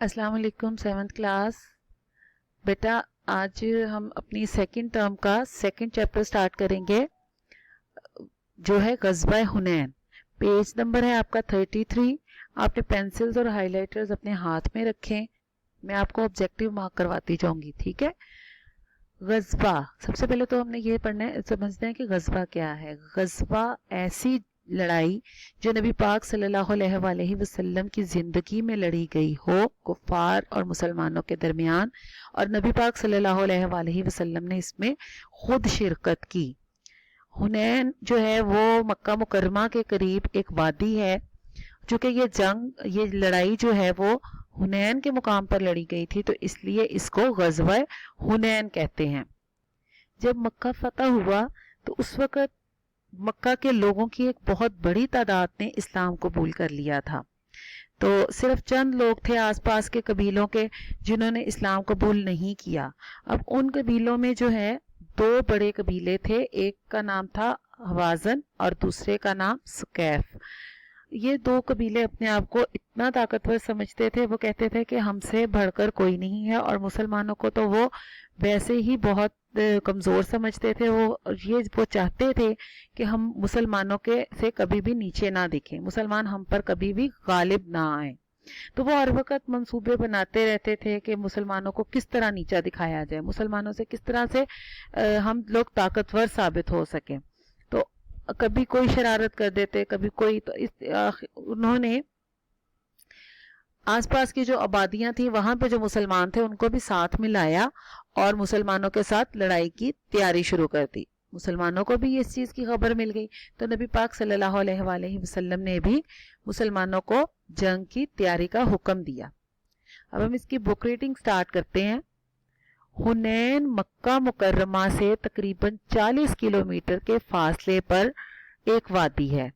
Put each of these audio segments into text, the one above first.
अस्सलाम वालेकुम 7th class. बेटा आज हम अपनी सेकंड टर्म का सेकंड चैप्टर स्टार्ट करेंगे जो है ग़ज़वा हुनैन। पेज नंबर है आपका 33। आपने पेंसिल्स और हाइलाइटर्स अपने हाथ में रखें। मैं आपको ऑब्जेक्टिव मार्क करवाती जाऊंगी, ठीक है। ग़ज़वा, सबसे पहले तो हमने ये पढ़ना है, समझना है कि ग़ज़वा क्या है। ग़ज़वा ऐसी लड़ाई जो नबी पाक सल्लल्लाहु अलैहि वसल्लम की जिंदगी में लड़ी गई हो कुफार और मुसलमानों के दरमियान, और नबी पाक सल्लल्लाहु अलैहि वसल्लम ने इसमें खुद शिरकत की। हुनैन जो है वो मक्का मुकर्रमा के करीब एक वादी है। चूंकि ये लड़ाई जो है वो हुनैन के मुकाम पर लड़ी गई थी, तो इसलिए इसको ग़ज़वा हुनैन कहते हैं। जब मक्का फतह हुआ तो उस वक़्त मक्का के लोगों की एक बहुत बड़ी तादाद ने इस्लाम कबूल कर लिया था। तो सिर्फ चंद लोग थे आसपास के कबीलों के जिन्होंने इस्लाम कबूल नहीं किया। अब उन कबीलों में जो है दो बड़े कबीले थे, एक का नाम था हवाज़न और दूसरे का नाम सुकैफ। ये दो कबीले अपने आप को इतना ताकतवर समझते थे, वो कहते थे कि हमसे बढ़कर कोई नहीं है, और मुसलमानों को तो वो वैसे ही बहुत कमज़ोर समझते थे। वो चाहते थे कि हम मुसलमानों के से कभी भी नीचे ना दिखें, मुसलमान हम पर कभी भी गालिब ना आए। तो वो हर वक्त मंसूबे बनाते रहते थे कि मुसलमानों को किस तरह नीचा दिखाया जाए, मुसलमानों से किस तरह से हम लोग ताकतवर साबित हो सकें। तो कभी कोई शरारत कर देते, कभी कोई, तो उन्होंने आसपास की जो आबादियां थी वहां पे जो मुसलमान थे उनको भी साथ मिलाया और मुसलमानों के साथ लड़ाई की तैयारी शुरू कर दी। मुसलमानों को भी इस चीज की खबर मिल गई, तो नबी पाक सल्लल्लाहु अलैहि वसल्लम ने भी मुसलमानों को जंग की तैयारी का हुक्म दिया। अब हम इसकी बुक रीडिंग स्टार्ट करते हैं। हुनैन मक्का मुकर्रमा से तकरीबन 40 किलोमीटर के फासले पर एक वादी है।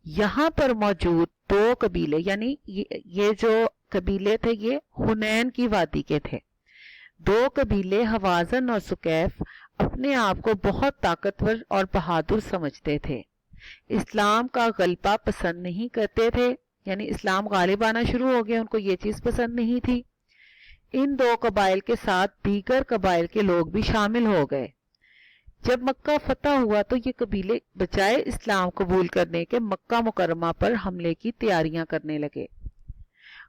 यहाँ पर मौजूद दो कबीले, यानी ये जो कबीले थे ये हुनैन की वादी के थे। दो कबीले हवाज़न और सुकैफ अपने आप को बहुत ताकतवर और बहादुर समझते थे। इस्लाम का गलबा पसंद नहीं करते थे, यानी इस्लाम गालिब आना शुरू हो गया, उनको ये चीज पसंद नहीं थी। इन दो कबाइल के साथ दीगर कबाइल के लोग भी शामिल हो गए। जब मक्का फतह हुआ तो ये कबीले बजाय इस्लाम कबूल करने के मक्का मुकरमा पर हमले की तैयारियां करने लगे।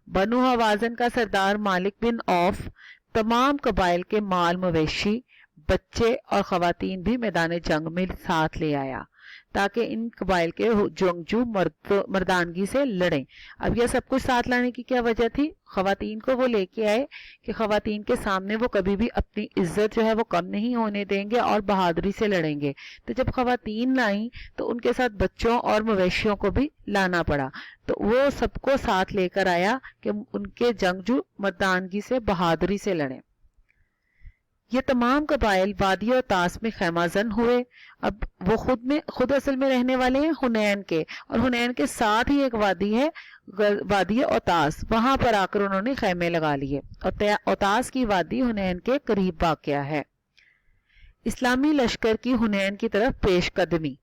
बनु हवाज़न का सरदार मालिक बिन औफ तमाम कबाइल के माल मवेशी, बच्चे और खवातीन भी मैदान जंग में साथ ले आया ताकि इन कबाइल के जंगजू मर्दानगी से लड़ें। अब यह सब कुछ साथ लाने की क्या वजह थी? खवातीन को वो लेके आए कि खवातीन के सामने वो कभी भी अपनी इज्जत जो है वो कम नहीं होने देंगे और बहादुरी से लड़ेंगे। तो जब खवातीन लाई तो उनके साथ बच्चों और मवेशियों को भी लाना पड़ा, तो वो सबको साथ लेकर आया कि उनके जंगजू मर्दानगी से बहादुरी से लड़ें। ये तमाम कबाइल वादी और तास में खैमाजन हुए। अब वो खुद असल में रहने वाले हैं हुनैन के, और हुनैन के साथ ही एक वादी है, वादी औतास, वहां पर आकर उन्होंने खैमे लगा लिए। औतास की वादी हुनैन के करीब वाक़या है। इस्लामी लश्कर की हुनैन की तरफ पेशकदमी।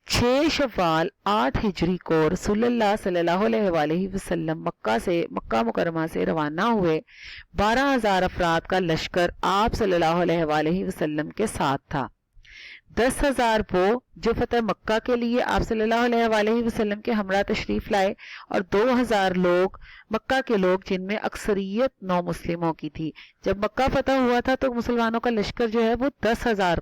6 शव्वाल 8 हिजरी को रसूलुल्लाह सल्लल्लाहु अलैहि वसल्लम मक्का मुकरमा से रवाना हुए। 12,000 अफराद का लश्कर आप सल्लल्लाहु अलैहि वसल्लम के साथ था। 10,000 वो जो फतह मक्का के लिए आप सल्लल्लाहु अलैहि वसल्लम के हमरा तशरीफ लाए, और 2,000 लोग मक्का के लोग जिनमें अक्सरियत नौ मुस्लिमों की थी। जब मक्का फतह हुआ था तो मुसलमानों का लश्कर जो है वो 10,000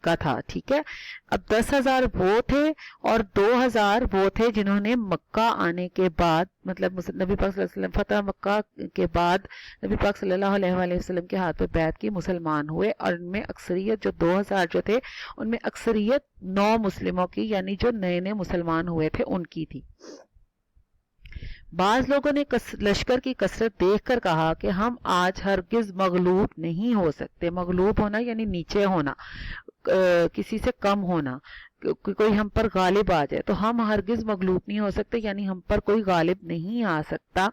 का था, ठीक है। अब 10,000 वो थे और 2,000 वो थे जिन्होंने मक्का आने के बाद, मतलब नबी पाक सल्लल्लाहु अलैहि वसल्लम फतह मक्का के बाद नबी पाक सल्लल्लाहु अलैहि वसल्लम के हाथ पे बैत की मुसलमान हुए, और इनमें अक्सरियत जो 2,000 जो थे उनमें अक्सरियत 9 मुस्लिमों की, यानी जो नए नए मुसलमान हुए थे उनकी थी। बाज लोगों ने लश्कर की कसरत देखकर कहा कि हम आज हरगिज मगलूब नहीं हो सकते। मगलूब होना यानी नीचे होना, किसी से कम होना, कोई हम पर गालिब आ जाए तो हम हरगिज मगलूब नहीं हो सकते, यानी हम पर कोई गालिब नहीं आ सकता।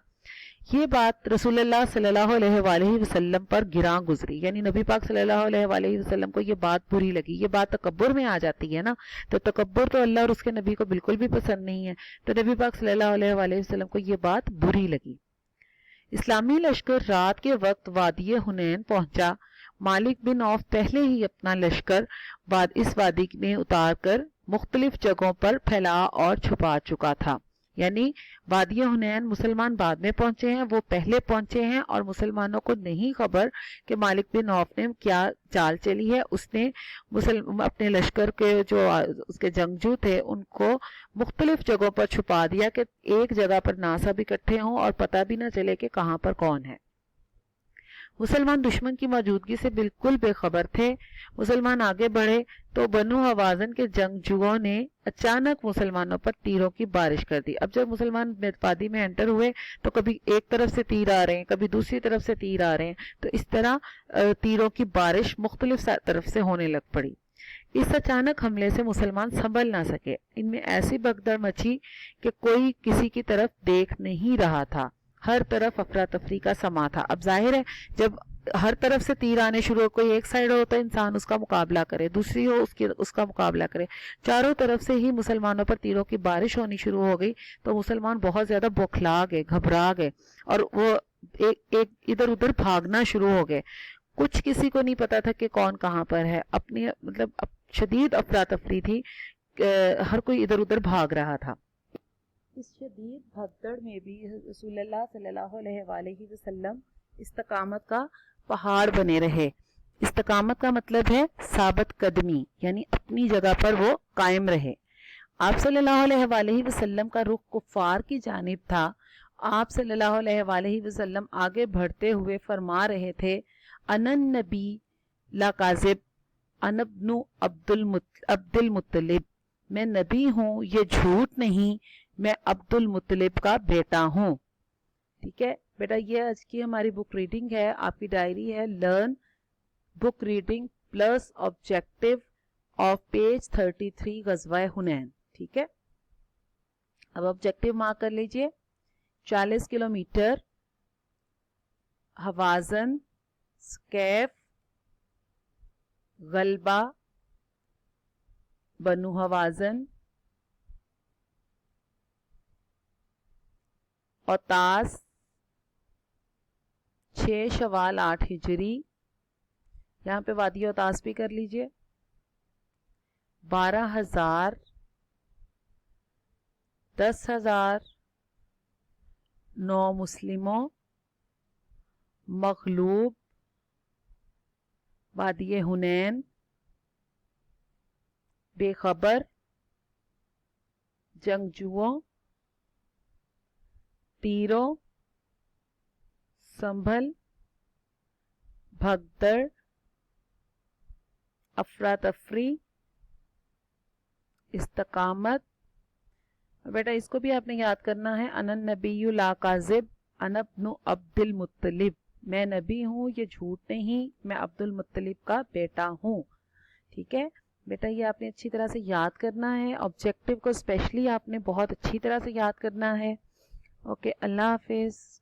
ये बात रसूलुल्लाह सल्लल्लाहु अलैहि वसल्लम पर गिरा गुजरी, यानी नबी पाक सल्लल्लाहु अलैहि वसल्लम को ये बात बुरी लगी। ये बात तकब्बुर में आ जाती है ना, तो तकब्बुर तो अल्लाह और उसके नबी को बिल्कुल भी पसंद नहीं है। तो नबी पाक सल्लल्लाहु अलैहि वसल्लम को ये बात बुरी लगी। اسلامی لشکر رات کے وقت وادی حنین پہنچا. مالک بن عوف پہلے ہی اپنا لشکر اس وادی میں اتار کر مختلف جگہوں پر پھیلا اور چھپا چکا تھا. یعنی وادی حنین مسلمان بعد میں پہنچے ہیں، وہ پہلے پہنچے ہیں، اور مسلمانوں کو نہیں خبر کہ مالک بن عوف نے کیا چال چلی ہے. اس نے اپنے لشکر کے جو اس کے جنگجو تھے ان کو مختلف جگہوں پر چھپا دیا کہ ایک جگہ پر نہ سب اکٹھے ہوں اور پتہ بھی نہ چلے کہ کہاں پر کون ہے. مسلمان دشمن کی موجودگی سے بالکل بے خبر تھے. مسلمان آگے بڑھے تو بنو حوازن کے جنگجوؤں نے اچانک مسلمانوں پر تیروں کی بارش کر دی. اب جب مسلمان وادی میں انٹر ہوئے تو کبھی ایک طرف سے تیر آ رہے ہیں، کبھی دوسری طرف سے تیر آ رہے ہیں، تو اس طرح تیروں کی بارش مختلف طرف سے ہونے لگ پڑی. اس اچانک حملے سے مسلمان سنبھل نہ سکے. ان میں ایسی بھگدڑ مچی کہ کوئی کسی کی طرف دیکھ نہیں رہا تھا. ہر طرف افراتفری کا سما تھا. اب ظاہر ہے جب ہر طرف سے تیر آنے شروع ہو، کوئی ایک سائیڈ ہو تو انسان اس کا مقابلہ کرے، دوسری ہو اس کا مقابلہ کرے، چاروں طرف سے ہی مسلمانوں پر تیروں کی بارش ہونی شروع ہو گئی. تو مسلمان بہت زیادہ بوکھلا گئے، گھبرا گئے، اور وہ ایک ادھر ادھر بھاگنا شروع ہو گئے. کچھ کسی کو نہیں پتا تھا کہ کون کہاں پر ہے. اپنی مطلب شدید افراتفری تھی، ہر کوئی ادھر ادھر بھاگ رہا تھا. اس شدید بھگدڑ میں بھی رسول اللہ صلی اللہ علیہ وآلہ وسلم استقامت کا پہاڑ بنے رہے. استقامت کا مطلب ہے ثابت قدمی، یعنی اپنی جگہ پر وہ قائم رہے. آپ صلی اللہ علیہ وآلہ وسلم کا رخ کفار کی جانب تھا. آپ صلی اللہ علیہ وآلہ وسلم آگے بڑھتے ہوئے فرما رہے تھے، انن نبی لا کاذب انا ابن عبد المطلب، میں نبی ہوں، یہ جھوٹ نہیں، میں عبد المطلب کا بیٹا ہوں. ٹھیک ہے بیٹا، یہ آج کی ہماری بک ریڈنگ ہے. آپ کی ڈائری ہے learn book reading plus objective of page 33 غزوہ حنین. ٹھیک ہے، اب آبجیکٹو مارک کر لیجئے. 40 کلومیٹر، حوازن، سکیف، غلبہ، بنو حوازن، اوتاس، 6 شوال 8 ہجری. یہاں پہ وادی اوتاس بھی کر لیجئے. 12,000، 10,000 9 مسلموں، مغلوب، وادی حنین، بے خبر، جنگجوؤں، تیروں، سنبھل، بھگدڑ، افراتفری، استقامت. بیٹا اس کو بھی آپ نے یاد کرنا ہے. انن نبی لا کاذب انا ابن عبد المطلب، میں نبی ہوں، یہ جھوٹ نہیں، میں عبد المطلب کا بیٹا ہوں. ٹھیک ہے بیٹا، یہ آپ نے اچھی طرح سے یاد کرنا ہے. آبجیکٹو کو اسپیشلی آپ نے بہت اچھی طرح سے یاد کرنا ہے. اوکے، اللہ حافظ.